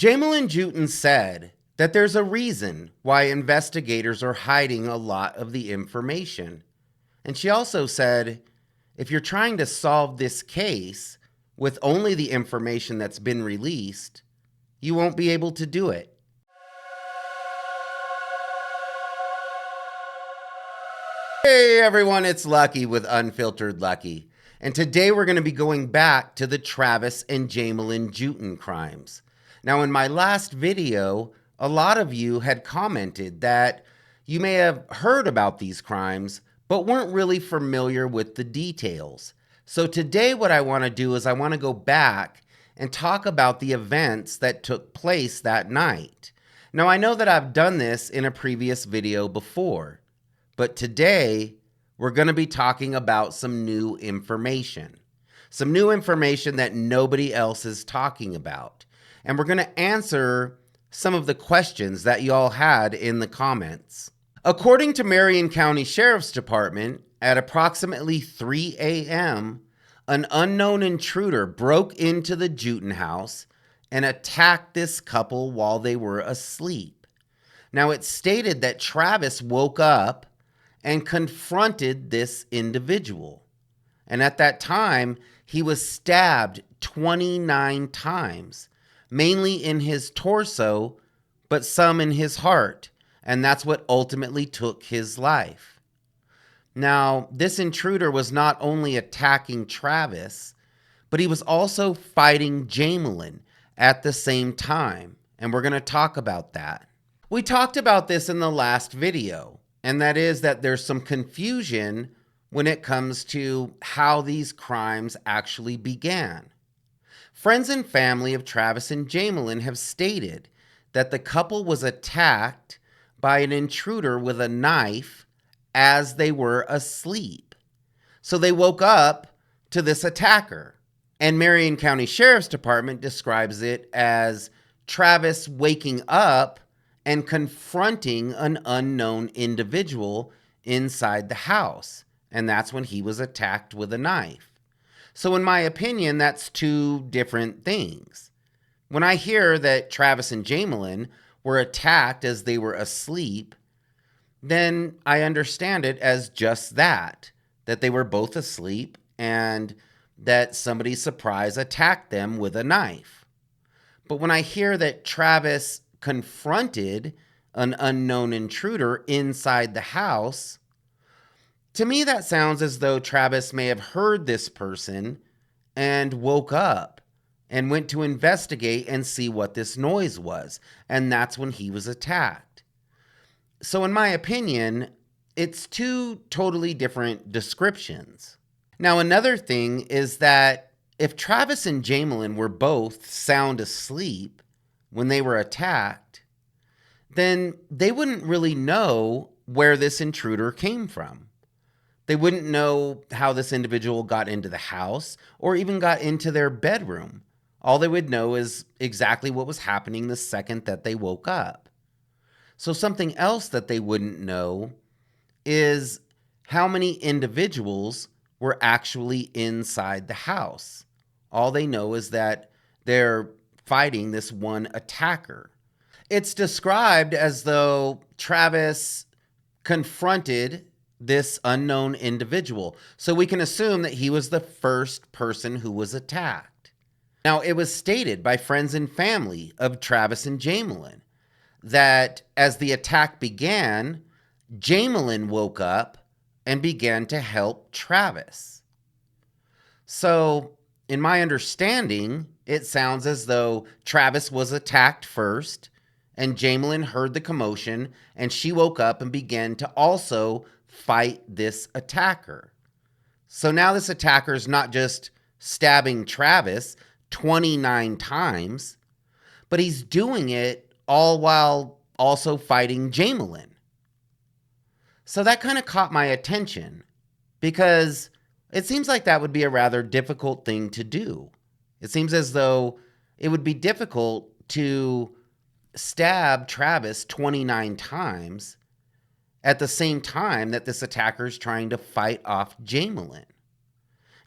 Jamilyn JUETTEN said that there's a reason why investigators are hiding a lot of the information. And she also said, if you're trying to solve this case with only the information that's been released, you won't be able to do it. Hey everyone, it's Lucky with Unfiltered Lucky. And today we're going to be going back to the Travis and Jamilyn JUETTEN crimes. Now in my last video, a lot of you had commented that you may have heard about these crimes, but weren't really familiar with the details. So today what I want to do is I want to go back and talk about the events that took place that night. Now I know that I've done this in a previous video before, but today we're going to be talking about some new information. Some new information that nobody else is talking about. And we're going to answer some of the questions that y'all had in the comments. According to Marion County Sheriff's Department, at approximately 3 a.m., an unknown intruder broke into the JUETTEN house and attacked this couple while they were asleep. Now, it's stated that Travis woke up and confronted this individual. And at that time, he was stabbed 29 times, mainly in his torso, but some in his heart. And that's what ultimately took his life. Now, this intruder was not only attacking Travis, but he was also fighting Jamilyn at the same time. And we're going to talk about that. We talked about this in the last video, and that is that there's some confusion when it comes to how these crimes actually began. Friends and family of Travis and Jamilyn have stated that the couple was attacked by an intruder with a knife as they were asleep. So they woke up to this attacker. And Marion County Sheriff's Department describes it as Travis waking up and confronting an unknown individual inside the house. And that's when he was attacked with a knife. So in my opinion, that's two different things. When I hear that Travis and Jamilyn were attacked as they were asleep, then I understand it as just that they were both asleep and that somebody surprise attacked them with a knife. But when I hear that Travis confronted an unknown intruder inside the house, to me that sounds as though Travis may have heard this person and woke up and went to investigate and see what this noise was. And that's when he was attacked. So in my opinion, it's two totally different descriptions. Now, another thing is that if Travis and Jamilyn were both sound asleep when they were attacked, then they wouldn't really know where this intruder came from. They wouldn't know how this individual got into the house or even got into their bedroom. All they would know is exactly what was happening the second that they woke up. So something else that they wouldn't know is how many individuals were actually inside the house. All they know is that they're fighting this one attacker. It's described as though Travis confronted this unknown individual. So we can assume that he was the first person who was attacked. Now, it was stated by friends and family of Travis and Jamilyn that as the attack began, Jamilyn woke up and began to help Travis. So, in my understanding, it sounds as though Travis was attacked first, and Jamilyn heard the commotion, and she woke up and began to also fight this attacker. So now this attacker is not just stabbing Travis 29 times, but he's doing it all while also fighting Jamilyn. So that kind of caught my attention because it seems like that would be a rather difficult thing to do. It seems as though it would be difficult to stab Travis 29 times at the same time that this attacker is trying to fight off Jamilyn.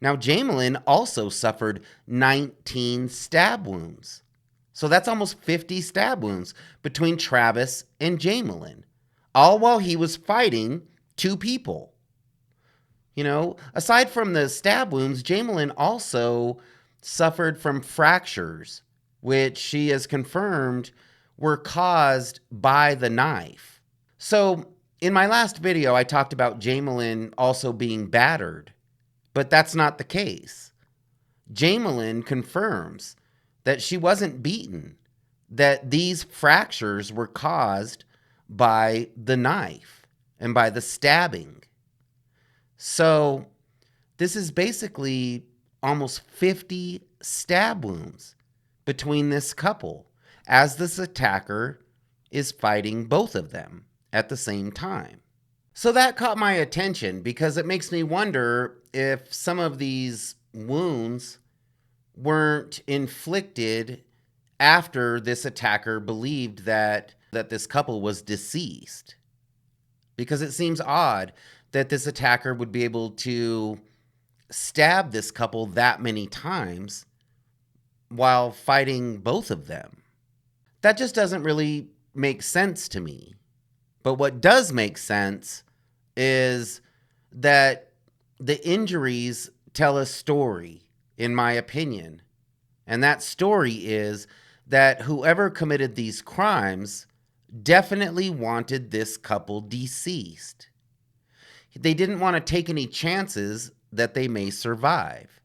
Now, Jamilyn also suffered 19 stab wounds. So that's almost 50 stab wounds between Travis and Jamilyn, all while he was fighting two people. You know, aside from the stab wounds, Jamilyn also suffered from fractures, which she has confirmed were caused by the knife. So, in my last video, I talked about Jamilyn also being battered, but that's not the case. Jamilyn confirms that she wasn't beaten, that these fractures were caused by the knife and by the stabbing. So, this is basically almost 50 stab wounds between this couple as this attacker is fighting both of them at the same time. So that caught my attention because it makes me wonder if some of these wounds weren't inflicted after this attacker believed that this couple was deceased. Because it seems odd that this attacker would be able to stab this couple that many times while fighting both of them. That just doesn't really make sense to me. But what does make sense is that the injuries tell a story, in my opinion. And that story is that whoever committed these crimes definitely wanted this couple deceased. They didn't want to take any chances that they may survive.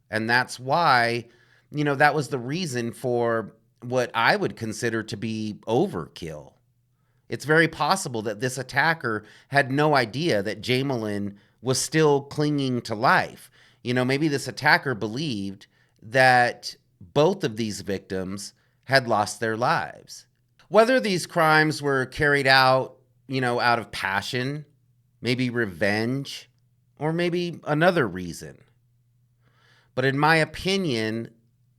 And that's why, that was the reason for what I would consider to be overkill. It's very possible that this attacker had no idea that Jamilyn was still clinging to life. Maybe this attacker believed that both of these victims had lost their lives. Whether these crimes were carried out, out of passion, maybe revenge, or maybe another reason. But in my opinion,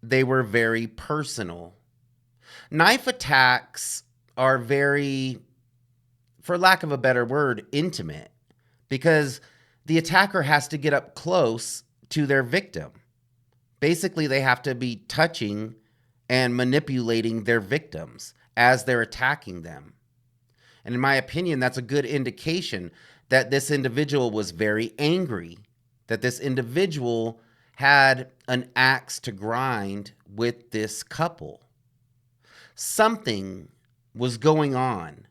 they were very personal. Knife attacks are very, for lack of a better word, intimate, because the attacker has to get up close to their victim. Basically, they have to be touching and manipulating their victims as they're attacking them. And in my opinion, that's a good indication that this individual was very angry, that this individual had an axe to grind with this couple. Something was going on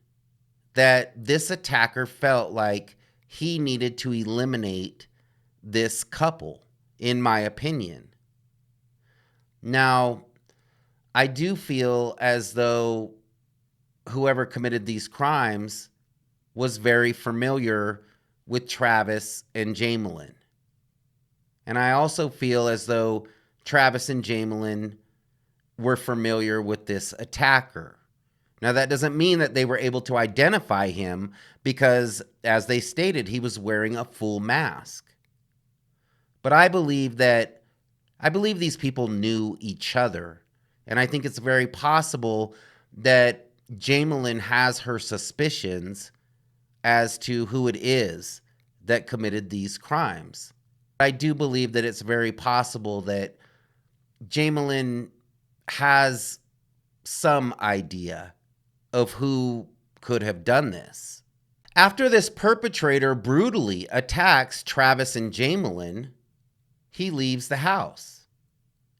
that this attacker felt like he needed to eliminate this couple, in my opinion. Now, I do feel as though whoever committed these crimes was very familiar with Travis and Jamilyn. And I also feel as though Travis and Jamilyn were familiar with this attacker. Now, that doesn't mean that they were able to identify him because, as they stated, he was wearing a full mask. But I believe these people knew each other. And I think it's very possible that Jamilyn has her suspicions as to who it is that committed these crimes. I do believe that it's very possible that Jamilyn has some idea of who could have done this. After this perpetrator brutally attacks Travis and Jamilyn, he leaves the house.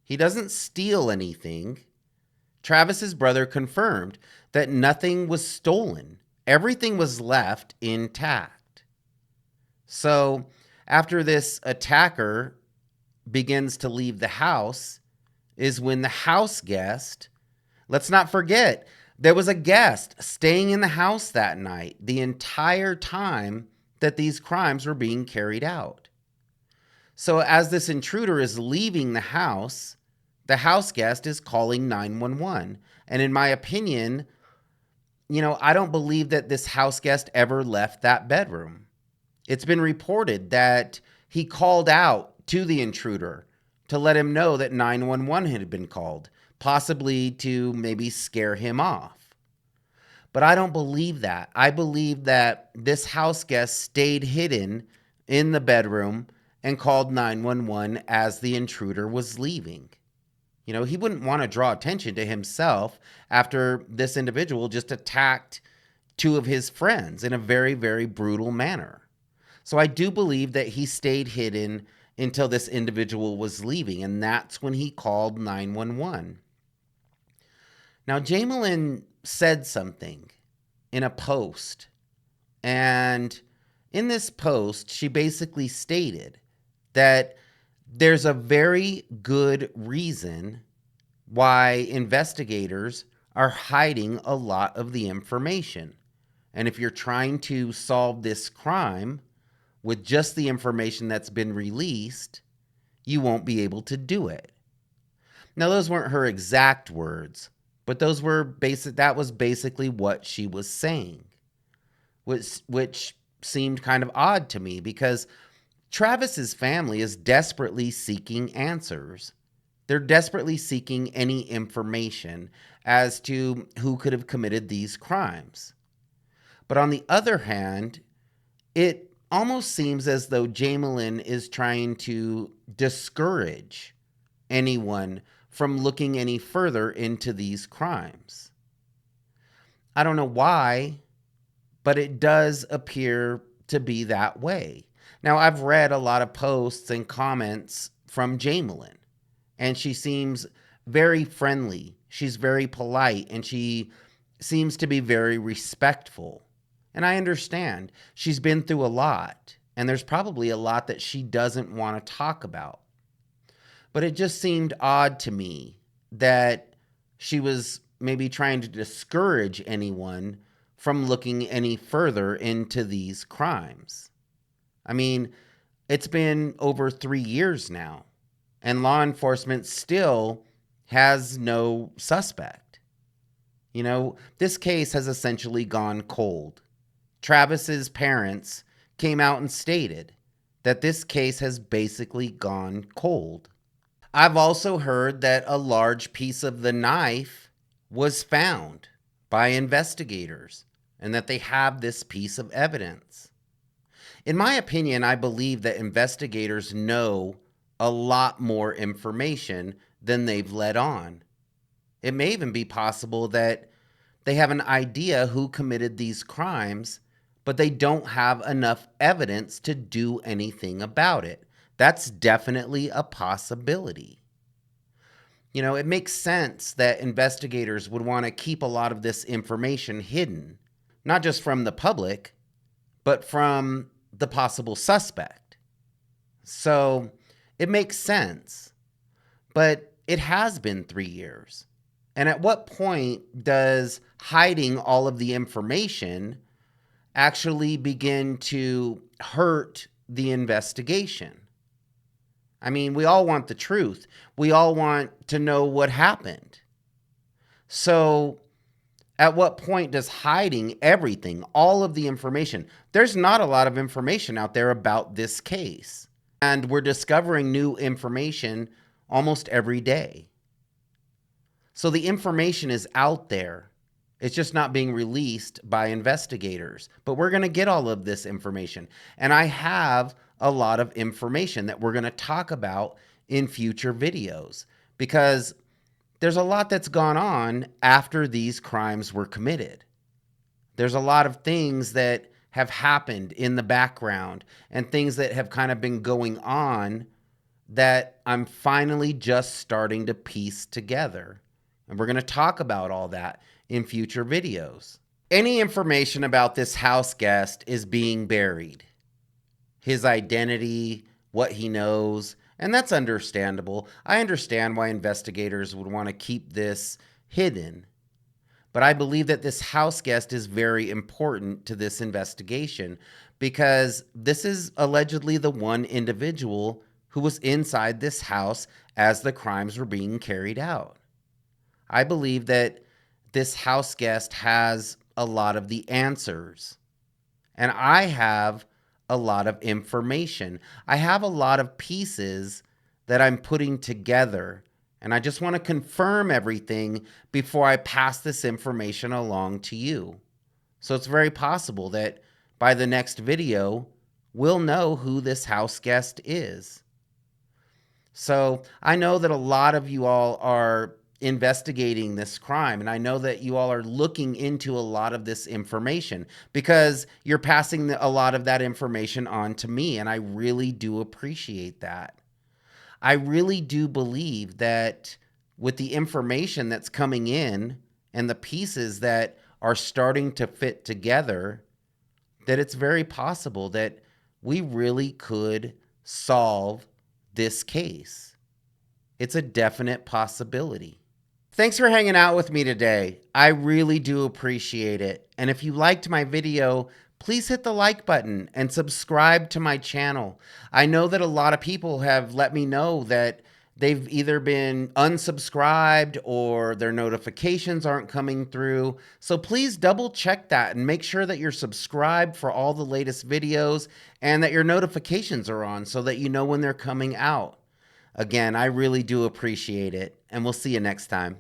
He doesn't steal anything. Travis's brother confirmed that nothing was stolen. Everything was left intact. So, after this attacker begins to leave the house is when the house guest, let's not forget, there was a guest staying in the house that night the entire time that these crimes were being carried out. So as this intruder is leaving the house guest is calling 911. And in my opinion, I don't believe that this house guest ever left that bedroom. It's been reported that he called out to the intruder to let him know that 911 had been called, possibly to maybe scare him off. But I don't believe that. I believe that this house guest stayed hidden in the bedroom and called 911 as the intruder was leaving. You know, he wouldn't want to draw attention to himself after this individual just attacked two of his friends in a very, very brutal manner. So I do believe that he stayed hidden until this individual was leaving, and that's when he called 911. Now, Jamilyn said something in a post, and in this post, she basically stated that there's a very good reason why investigators are hiding a lot of the information. And if you're trying to solve this crime with just the information that's been released, you won't be able to do it. Now, those weren't her exact words, but that was basically what she was saying, which seemed kind of odd to me because Travis's family is desperately seeking answers. They're desperately seeking any information as to who could have committed these crimes. But on the other hand, it almost seems as though Jamilyn is trying to discourage anyone from looking any further into these crimes. I don't know why, but it does appear to be that way. Now, I've read a lot of posts and comments from Jamilyn, and she seems very friendly. She's very polite, and she seems to be very respectful. And I understand she's been through a lot, and there's probably a lot that she doesn't want to talk about. But it just seemed odd to me that she was maybe trying to discourage anyone from looking any further into these crimes. I mean, it's been over 3 years now, and law enforcement still has no suspect. You know, this case has essentially gone cold. Travis's parents came out and stated that this case has basically gone cold. I've also heard that a large piece of the knife was found by investigators and that they have this piece of evidence. In my opinion, I believe that investigators know a lot more information than they've let on. It may even be possible that they have an idea who committed these crimes, but they don't have enough evidence to do anything about it. That's definitely a possibility. You know, it makes sense that investigators would want to keep a lot of this information hidden, not just from the public, but from the possible suspect. So it makes sense, but it has been 3 years. And at what point does hiding all of the information actually begin to hurt the investigation? I mean, we all want the truth. We all want to know what happened. So at what point does hiding everything, all of the information? There's not a lot of information out there about this case, and we're discovering new information almost every day. So the information is out there. It's just not being released by investigators. But we're going to get all of this information. And I have a lot of information that we're going to talk about in future videos because there's a lot that's gone on after these crimes were committed. There's a lot of things that have happened in the background and things that have kind of been going on that I'm finally just starting to piece together. And we're going to talk about all that in future videos. Any information about this house guest is being buried. His identity, what he knows, and that's understandable. I understand why investigators would want to keep this hidden. But I believe that this house guest is very important to this investigation because this is allegedly the one individual who was inside this house as the crimes were being carried out. I believe that this house guest has a lot of the answers. And I have a lot of information. I have a lot of pieces that I'm putting together. And I just want to confirm everything before I pass this information along to you. So it's very possible that by the next video, we'll know who this house guest is. So I know that a lot of you all are investigating this crime, and I know that you all are looking into a lot of this information because you're passing a lot of that information on to me, and I really do appreciate that. I really do believe that with the information that's coming in and the pieces that are starting to fit together, that it's very possible that we really could solve this case. It's a definite possibility. Thanks for hanging out with me today. I really do appreciate it. And if you liked my video, please hit the like button and subscribe to my channel. I know that a lot of people have let me know that they've either been unsubscribed or their notifications aren't coming through. So please double check that and make sure that you're subscribed for all the latest videos and that your notifications are on so that you know when they're coming out. Again, I really do appreciate it, and we'll see you next time.